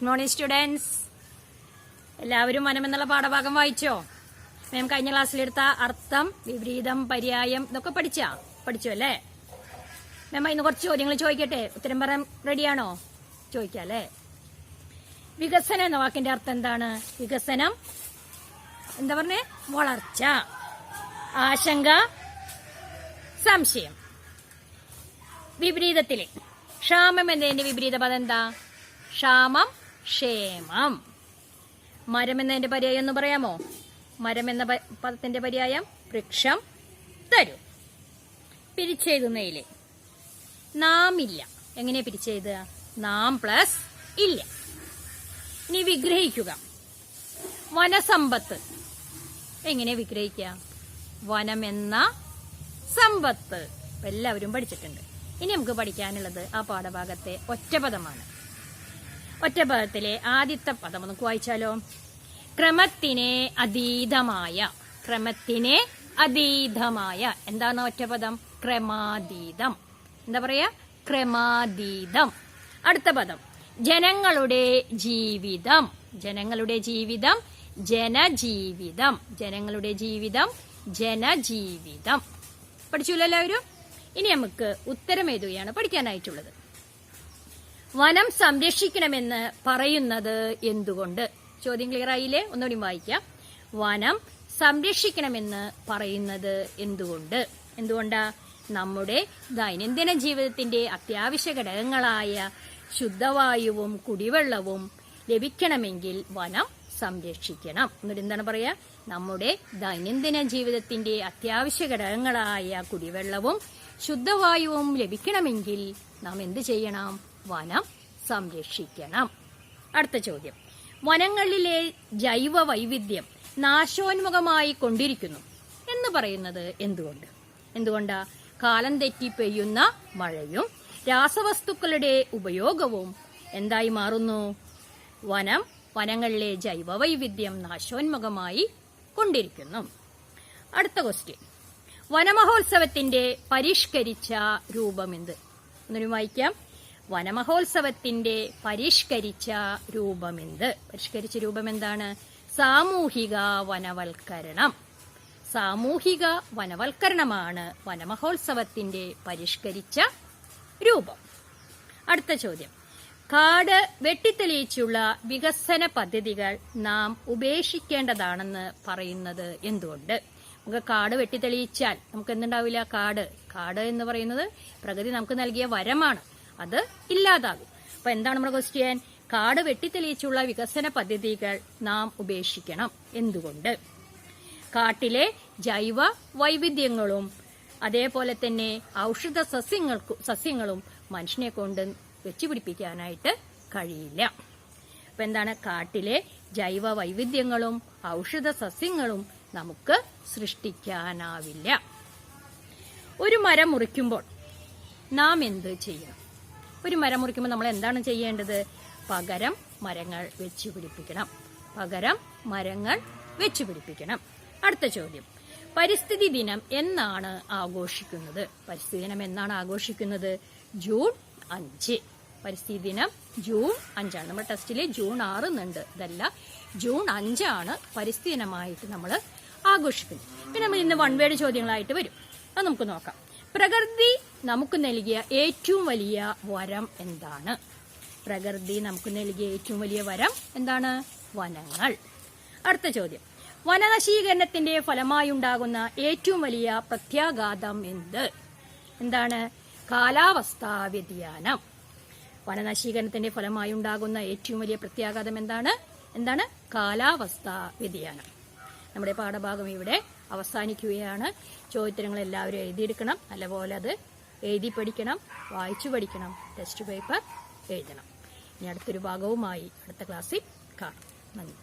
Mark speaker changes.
Speaker 1: Good morning students. എല്ലാവരും വനം എന്നുള്ള പാഠഭാഗം വായിച്ചോ? മാം കഴിഞ്ഞ ക്ലാസ്സിലെടുത്ത അർത്ഥം, വിപരീതം, പര്യായം ഇതൊക്കെ പഠിച്ചു അല്ലേ? മാം ഇന്ന് കുറച്ച് ചോദ്യങ്ങൾ ചോദിക്കട്ടെ, ഉത്തരം പറയാൻ റെഡിയാണോ? ചോദിക്കാം അല്ലേ? വികസനം എന്ന വാക്കിന്റെ അർത്ഥം എന്താണ്? വികസനം എന്താ പറഞ്ഞേ? വളർച്ച. ആശങ്ക, സംശയം. വിപരീതത്തിലെ ക്ഷാമം എന്നതിന്റെ വിപരീത പദം എന്താ? ക്ഷാമം, ക്ഷേമം. മരം എന്നതിന്റെ പര്യായം എന്ന് പറയാമോ? മരം എന്ന പദത്തിന്റെ പര്യായം വൃക്ഷം, തരു. പിരിച്ചെഴുതുന്നതില് നാം ഇല്ല. എങ്ങനെ പിരിച്ചെഴുതുക? നാം പ്ലസ് ഇല്ല. ഇനി വിഗ്രഹിക്കുക. വനസമ്പത്ത് എങ്ങനെ വിഗ്രഹിക്കുക? വനം എന്ന സമ്പത്ത്. എല്ലാവരും പഠിച്ചിട്ടുണ്ട്. ഇനി നമുക്ക് പഠിക്കാനുള്ളത് ആ പാഠഭാഗത്തെ ഒറ്റപദമാണ്. ഒറ്റപദത്തിലെ ആദ്യത്തെ പദം നമുക്ക് വായിച്ചാലോ? ക്രമത്തിനെ അതീതമായ. ക്രമത്തിനെ അതീതമായ. എന്താണ് ഒറ്റപദം? ക്രമാതീതം. എന്താ പറയാ? ക്രമാതീതം. അടുത്ത പദം ജനങ്ങളുടെ ജീവിതം. ജനങ്ങളുടെ ജീവിതം, ജനജീവിതം. ജനങ്ങളുടെ ജീവിതം, ജനജീവിതം. പഠിച്ചില്ല എല്ലാവരും? ഇനി നമുക്ക് ഉത്തരം എഴുതുകയാണ് പഠിക്കാനായിട്ടുള്ളത്. വനം സംരക്ഷിക്കണമെന്ന് പറയുന്നത് എന്തുകൊണ്ട്? ചോദ്യം ക്ലിയർ ആയില്ലേ? ഒന്നുകൂടി വായിക്കാം. വനം സംരക്ഷിക്കണമെന്ന് പറയുന്നത് എന്തുകൊണ്ട്? എന്തുകൊണ്ടാ? നമ്മുടെ ദൈനംദിന ജീവിതത്തിന്റെ അത്യാവശ്യ ഘടകങ്ങളായ ശുദ്ധവായുവും കുടിവെള്ളവും ലഭിക്കണമെങ്കിൽ വനം സംരക്ഷിക്കണം. എന്നിട്ട് എന്താണ് പറയാ? നമ്മുടെ ദൈനംദിന ജീവിതത്തിന്റെ അത്യാവശ്യ ഘടകങ്ങളായ കുടിവെള്ളവും ശുദ്ധവായുവും ലഭിക്കണമെങ്കിൽ നാം എന്ത് ചെയ്യണം? വനം സംരക്ഷിക്കണം. അടുത്ത ചോദ്യം, വനങ്ങളിലെ ജൈവ വൈവിധ്യം നാശോന്മുഖമായി കൊണ്ടിരിക്കുന്നു എന്ന് പറയുന്നത് എന്തുകൊണ്ട്? എന്തുകൊണ്ടാ? കാലം തെറ്റി പെയ്യുന്ന മഴയും രാസവസ്തുക്കളുടെ ഉപയോഗവും എന്തായി മാറുന്നു? വനങ്ങളിലെ ജൈവ വൈവിധ്യം നാശോന്മുഖമായി കൊണ്ടിരിക്കുന്നു. അടുത്ത ക്വസ്റ്റ്യൻ, വനമഹോത്സവത്തിന്റെ പരിഷ്കരിച്ച രൂപമെന്ത്? ഒന്നിനു വായിക്കാം. വനമഹോത്സവത്തിന്റെ പരിഷ്കരിച്ച രൂപമെന്ത്? പരിഷ്കരിച്ച രൂപം എന്താണ്? സാമൂഹിക വനവൽക്കരണം. സാമൂഹിക വനവൽക്കരണമാണ് വനമഹോത്സവത്തിന്റെ പരിഷ്കരിച്ച രൂപം. അടുത്ത ചോദ്യം, കാട് വെട്ടിത്തെളിയിച്ചുള്ള വികസന പദ്ധതികൾ നാം ഉപേക്ഷിക്കേണ്ടതാണെന്ന് പറയുന്നത് എന്തുകൊണ്ട്? നമുക്ക് കാട് വെട്ടിത്തെളിയിച്ചാൽ നമുക്ക് എന്തുണ്ടാവില്ല? കാട് എന്ന് പറയുന്നത് പ്രകൃതി നമുക്ക് നൽകിയ വരമാണ്. അത് ഇല്ലാതാകും. അപ്പൊ എന്താണ് നമ്മുടെ ക്വസ്റ്റ്യൻ? കാട് വെട്ടിത്തെളിയിച്ചുള്ള വികസന പദ്ധതികൾ നാം ഉപേക്ഷിക്കണം. എന്തുകൊണ്ട്? കാട്ടിലെ ജൈവ വൈവിധ്യങ്ങളും അതേപോലെ തന്നെ ഔഷധ സസ്യങ്ങളും മനുഷ്യനെ കൊണ്ട് വെച്ചുപിടിപ്പിക്കാനായിട്ട് കഴിയില്ല. അപ്പൊ എന്താണ്? കാട്ടിലെ ജൈവ വൈവിധ്യങ്ങളും ഔഷധ സസ്യങ്ങളും നമുക്ക് സൃഷ്ടിക്കാനാവില്ല. ഒരു മരം മുറിക്കുമ്പോൾ നാം എന്ത് ചെയ്യണം? ഒരു മരം മുറിക്കുമ്പോൾ നമ്മൾ എന്താണ് ചെയ്യേണ്ടത്? പകരം മരങ്ങൾ വെച്ചുപിടിപ്പിക്കണം. പകരം മരങ്ങൾ വെച്ചുപിടിപ്പിക്കണം. അടുത്ത ചോദ്യം, പരിസ്ഥിതി ദിനം എന്നാണ് ആഘോഷിക്കുന്നത്? പരിസ്ഥിതി ദിനം എന്നാണ് ആഘോഷിക്കുന്നത്? ജൂൺ 5. പരിസ്ഥിതി ദിനം ജൂൺ 5 നമ്മുടെ ടെസ്റ്റില് ജൂൺ 6 എന്നുണ്ട്. ഇതല്ല, ജൂൺ 5 പരിസ്ഥിതി ദിനമായിട്ട് നമ്മൾ ആഘോഷിക്കുന്നത്. പിന്നെ നമ്മൾ ഇന്ന് വൺ വേർഡ് ചോദ്യങ്ങളായിട്ട് വരും. അത് നമുക്ക് നോക്കാം. പ്രകൃതി നമുക്ക് നൽകിയ ഏറ്റവും വലിയ വരം എന്താണ്? പ്രകൃതി നമുക്ക് നൽകിയ ഏറ്റവും വലിയ വരം എന്താണ്? വനങ്ങൾ. അടുത്ത ചോദ്യം, വനനശീകരണത്തിന്റെ ഫലമായുണ്ടാകുന്ന ഏറ്റവും വലിയ പ്രത്യാഘാതം എന്താണ്? കാലാവസ്ഥാ വ്യതിയാനം. വനനശീകരണത്തിന്റെ ഫലമായി ഉണ്ടാകുന്ന ഏറ്റവും വലിയ പ്രത്യാഘാതം എന്താണ്? കാലാവസ്ഥാ വ്യതിയാനം. നമ്മുടെ പാഠഭാഗം ഇവിടെ അവസാനിക്കുകയാണ്. ചോദ്യോത്തരങ്ങൾ എല്ലാവരും എഴുതിയെടുക്കണം. നല്ലപോലെ അത് എഴുതി പഠിക്കണം, വായിച്ചു പഠിക്കണം, ടെസ്റ്റ് പേപ്പർ എഴുതണം. ഇനി അടുത്തൊരു ഭാഗവുമായി അടുത്ത ക്ലാസ്സിൽ കാണാം. നന്ദി.